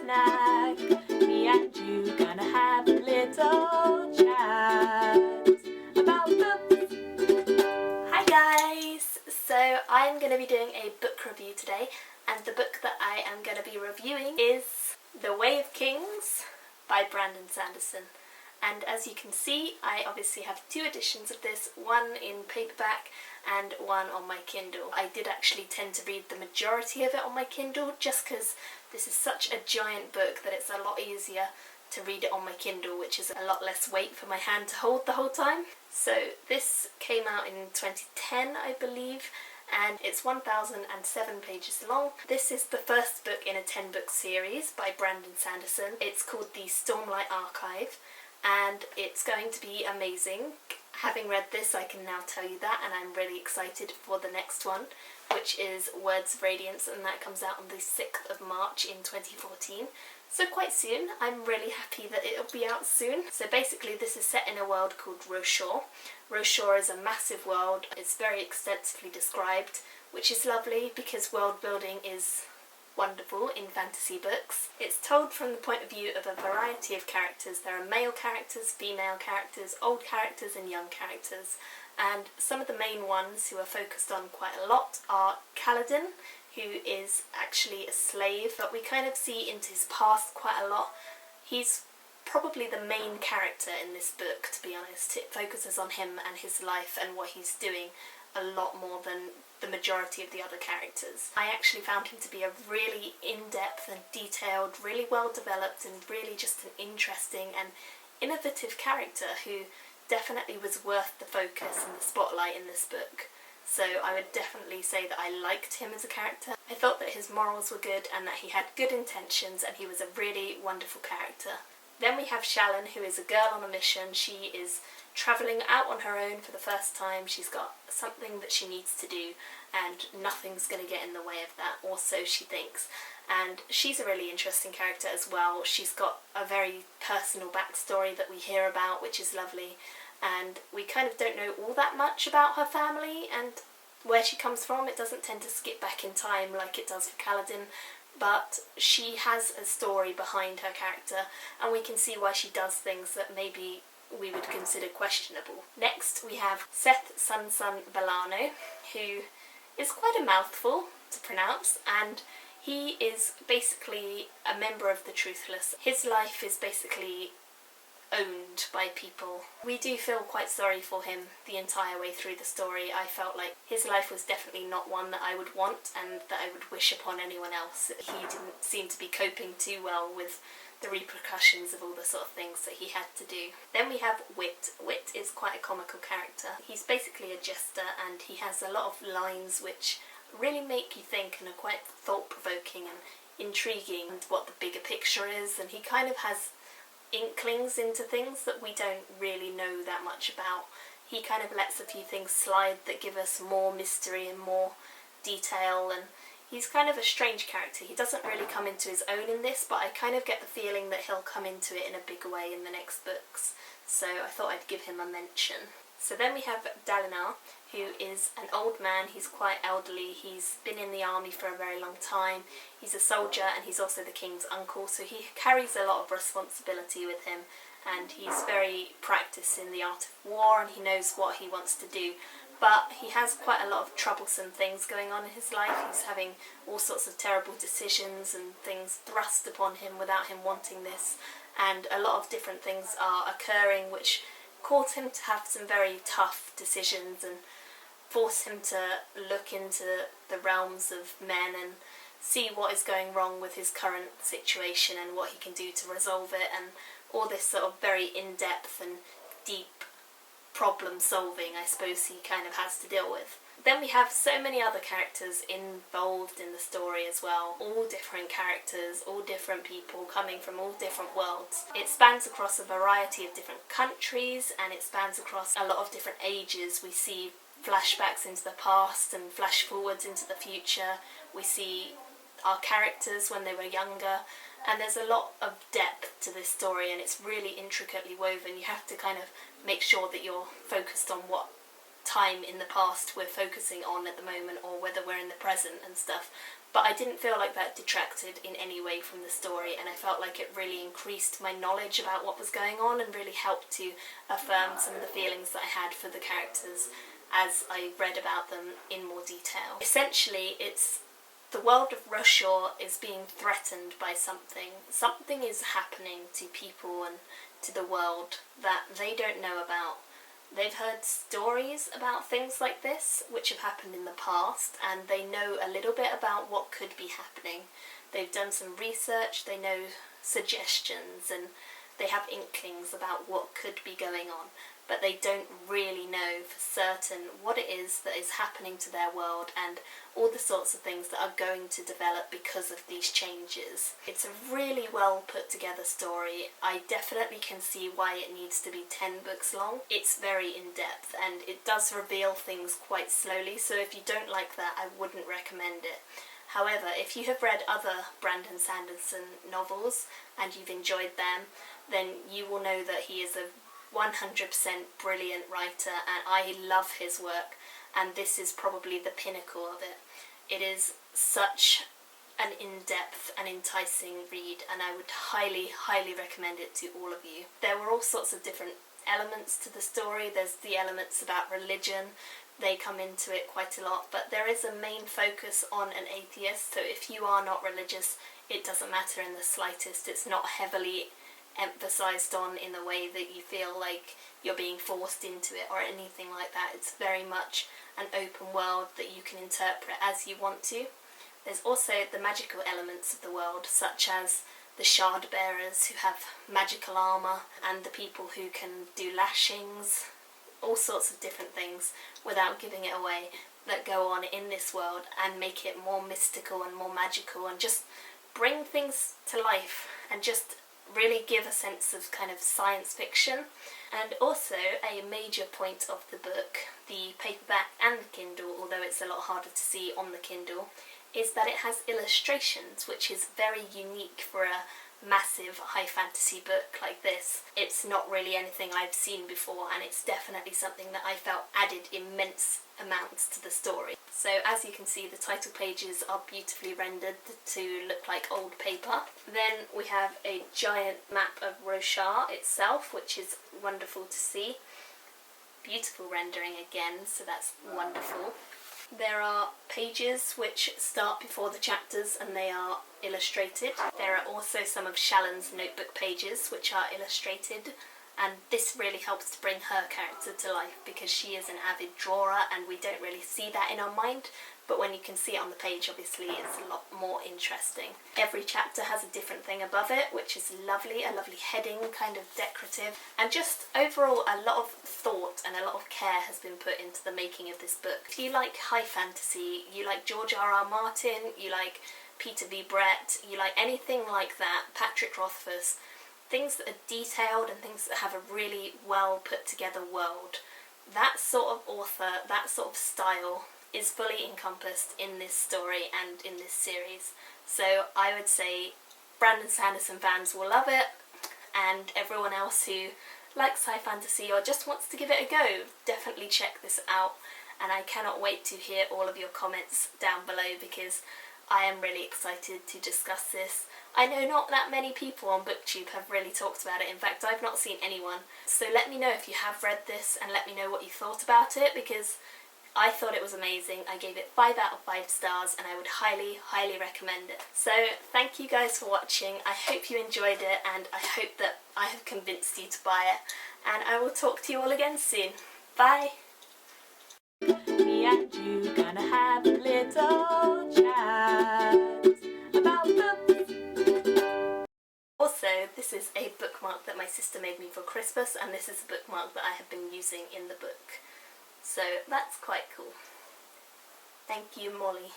snack. Me and you gonna have a little chat about books. Hi guys! So I'm going to be doing a book review today, and the book that I am going to be reviewing is The Way of Kings by Brandon Sanderson. And as you can see, I obviously have two editions of this, one in paperback and one on my Kindle. I did actually tend to read the majority of it on my Kindle just because this is such a giant book that it's a lot easier to read it on my Kindle, which is a lot less weight for my hand to hold the whole time. So this came out in 2010, I believe, and it's 1007 pages long. This is the first book in a 10-book series by Brandon Sanderson. It's called the Stormlight Archive, and it's going to be amazing. Having read this, I can now tell you that, and I'm really excited for the next one, which is Words of Radiance, and that comes out on the 6th of March in 2014. So quite soon. I'm really happy that it'll be out soon. So basically this is set in a world called Roshor. Roshor is a massive world. It's very extensively described, which is lovely because world building is wonderful in fantasy books. It's told from the point of view of a variety of characters. There are male characters, female characters, old characters and young characters. And some of the main ones who are focused on quite a lot are Kaladin, who is actually a slave, but we kind of see into his past quite a lot. He's probably the main character in this book, to be honest. It focuses on him and his life and what he's doing a lot more than the majority of the other characters. I actually found him to be a really in-depth and detailed, really well developed and really just an interesting and innovative character who definitely was worth the focus and the spotlight in this book. So I would definitely say that I liked him as a character. I felt that his morals were good and that he had good intentions, and he was a really wonderful character. Then we have Shaolin, who is a girl on a mission. She is travelling out on her own for the first time. She's got something that she needs to do and nothing's going to get in the way of that, or so she thinks. And she's a really interesting character as well. She's got a very personal backstory that we hear about, which is lovely. And we kind of don't know all that much about her family and where she comes from. It doesn't tend to skip back in time like it does for Kaladin, but she has a story behind her character, and we can see why she does things that maybe we would consider questionable. Next we have Seth, Sanson, Velano, who is quite a mouthful to pronounce, and he is basically a member of the Truthless. His life is basically owned by people. We do feel quite sorry for him the entire way through the story. I felt like his life was definitely not one that I would want and that I would wish upon anyone else. He didn't seem to be coping too well with the repercussions of all the sort of things that he had to do. Then we have Wit. Wit is quite a comical character. He's basically a jester, and he has a lot of lines which really make you think and are quite thought-provoking and intriguing, and what the bigger picture is, and he kind of has inklings into things that we don't really know that much about. He kind of lets a few things slide that give us more mystery and more detail, and he's kind of a strange character. He doesn't really come into his own in this, but I kind of get the feeling that he'll come into it in a bigger way in the next books, so I thought I'd give him a mention. So then we have Dalinar, who is an old man. He's quite elderly. He's been in the army for a very long time. He's a soldier, and he's also the king's uncle, so he carries a lot of responsibility with him, and he's very practiced in the art of war, and he knows what he wants to do. But he has quite a lot of troublesome things going on in his life. He's having all sorts of terrible decisions and things thrust upon him without him wanting this, and a lot of different things are occurring which cause him to have some very tough decisions and force him to look into the realms of men and see what is going wrong with his current situation and what he can do to resolve it, and all this sort of very in-depth and deep problem solving, I suppose, he kind of has to deal with. Then we have so many other characters involved in the story as well. All different characters, all different people coming from all different worlds. It spans across a variety of different countries, and it spans across a lot of different ages. We see flashbacks into the past and flash forwards into the future. We see our characters when they were younger, and there's a lot of depth to this story, and it's really intricately woven. You have to kind of make sure that you're focused on what time in the past we're focusing on at the moment, or whether we're in the present and stuff. But I didn't feel like that detracted in any way from the story, and I felt like it really increased my knowledge about what was going on and really helped to affirm some of the feelings that I had for the characters as I read about them in more detail. Essentially, it's the world of Roshor is being threatened by something. Something is happening to people and to the world that they don't know about. They've heard stories about things like this, which have happened in the past, and they know a little bit about what could be happening. They've done some research, they know suggestions, and they have inklings about what could be going on, but they don't really know for certain what it is that is happening to their world and all the sorts of things that are going to develop because of these changes. It's a really well put together story. I definitely can see why it needs to be 10 books long. It's very in depth and it does reveal things quite slowly, so if you don't like that, I wouldn't recommend it. However, if you have read other Brandon Sanderson novels and you've enjoyed them, then you will know that he is a 100% brilliant writer, and I love his work, and this is probably the pinnacle of it. It is such an in-depth and enticing read, and I would highly, highly recommend it to all of you. There were all sorts of different elements to the story. There's the elements about religion, they come into it quite a lot, but there is a main focus on an atheist, so if you are not religious, it doesn't matter in the slightest. It's not heavily emphasised on in the way that you feel like you're being forced into it or anything like that. It's very much an open world that you can interpret as you want to. There's also the magical elements of the world, such as the shard bearers who have magical armour, and the people who can do lashings, all sorts of different things without giving it away that go on in this world and make it more mystical and more magical and just bring things to life and just really give a sense of kind of science fiction. And also a major point of the book, the paperback and the Kindle, although it's a lot harder to see on the Kindle, is that it has illustrations, which is very unique for a massive high fantasy book like this. It's not really anything I've seen before, and it's definitely something that I felt added immense amounts to the story. So as you can see, the title pages are beautifully rendered to look like old paper. Then we have a giant map of Roshar itself, which is wonderful to see. Beautiful rendering again, so that's wonderful. There are pages which start before the chapters and they are illustrated. There are also some of Shaolin's notebook pages which are illustrated, and this really helps to bring her character to life because she is an avid drawer and we don't really see that in our mind, but when you can see it on the page, obviously it's a lot more interesting. Every chapter has a different thing above it, which is lovely, a lovely heading, kind of decorative, and just overall a lot of thought and a lot of care has been put into the making of this book. If you like high fantasy, you like George R.R. Martin, you like Peter V. Brett, you like anything like that, Patrick Rothfuss, things that are detailed and things that have a really well put together world. That sort of author, that sort of style is fully encompassed in this story and in this series. So I would say Brandon Sanderson fans will love it, and everyone else who likes high fantasy or just wants to give it a go, definitely check this out. And I cannot wait to hear all of your comments down below because I am really excited to discuss this. I know not that many people on BookTube have really talked about it. In fact, I've not seen anyone. So let me know if you have read this and let me know what you thought about it, because I thought it was amazing. I gave it 5 out of 5 stars and I would highly, highly recommend it. So thank you guys for watching. I hope you enjoyed it and I hope that I have convinced you to buy it. And I will talk to you all again soon. Bye! Me and you gonna have a little chat about books. Also, this is a bookmark that my sister made me for Christmas, and this is a bookmark that I have been using in the book. So that's quite cool. Thank you, Molly.